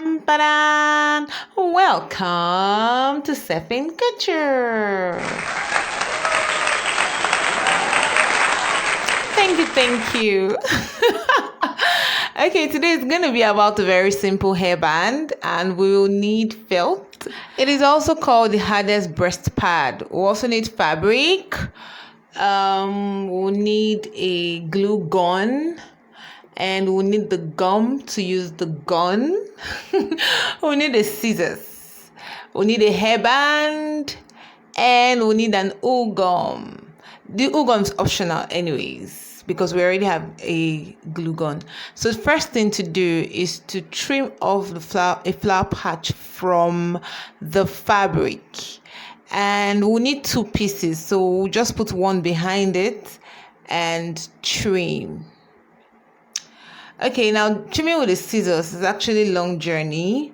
Ba-dam. Welcome to Sefin Couture. Thank you. Okay, today is going to be about a very simple hairband, and we will need felt. It is also called the hardest breast pad. We also need fabric. We'll need a glue gun, and we'll need the gum to use the gun. We'll need the scissors. We'll need a hairband, and we'll need an gum. The gum is optional anyways, because we already have a glue gun. So the first thing to do is to trim off a flower patch from the fabric. And we'll need two pieces, so we'll just put one behind it and trim. Okay, now trimming with the scissors is actually a long journey.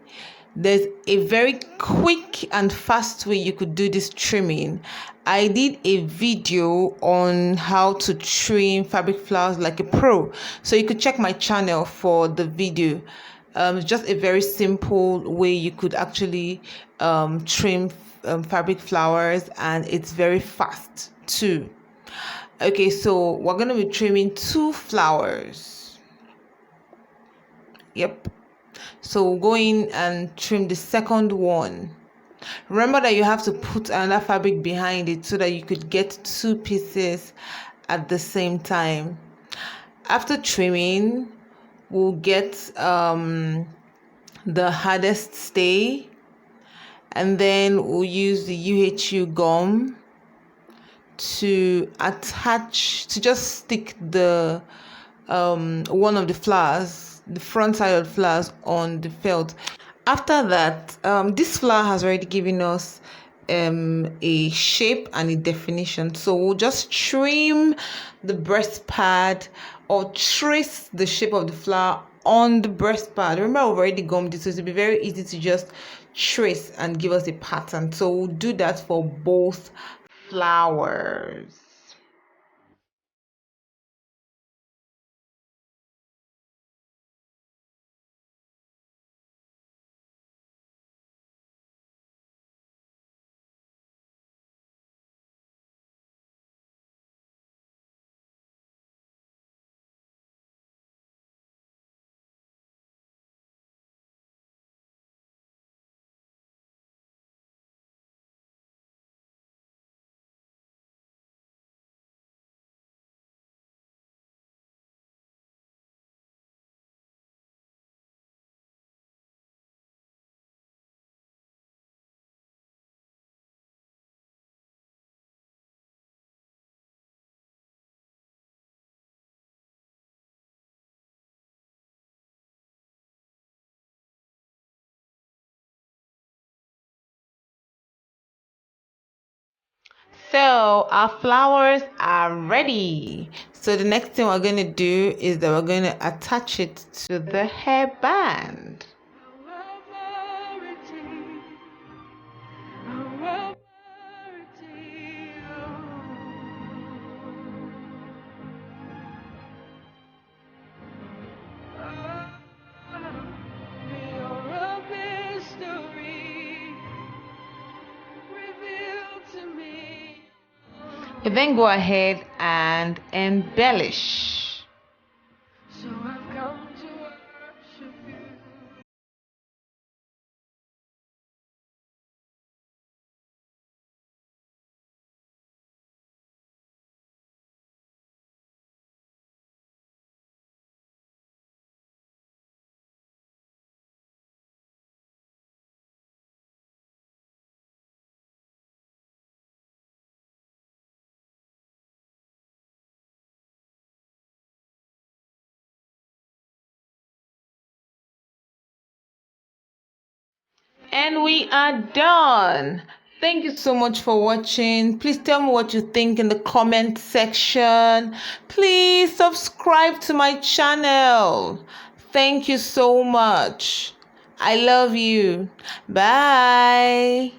There's a very quick and fast way you could do this trimming. I did a video on how to trim fabric flowers like a pro, so you could check my channel for the video. It's just a very simple way you could actually trim fabric flowers, and it's very fast too. Okay, so we're going to be trimming 2 flowers. Yep. So we'll go in and trim the second one. Remember that you have to put another fabric behind it so that you could get 2 pieces at the same time. After trimming, we'll get the hardest stay, and then we'll use the UHU gum to just stick the one of the flowers, the front side of the flowers, on the felt. After that, this flower has already given us a shape and a definition, so we'll just trim the breast pad or trace the shape of the flower on the breast pad. Remember, we've already gummed it, so it'll be very easy to just trace and give us a pattern. So we'll do that for both flowers. So our flowers are ready. So the next thing we're going to do is that we're going to attach it to the hairband. You then go ahead and embellish. So I've come to worship you. And we are done. Thank you so much for watching. Please tell me what you think in the comment section. Please subscribe to my channel. Thank you so much. I love you. Bye.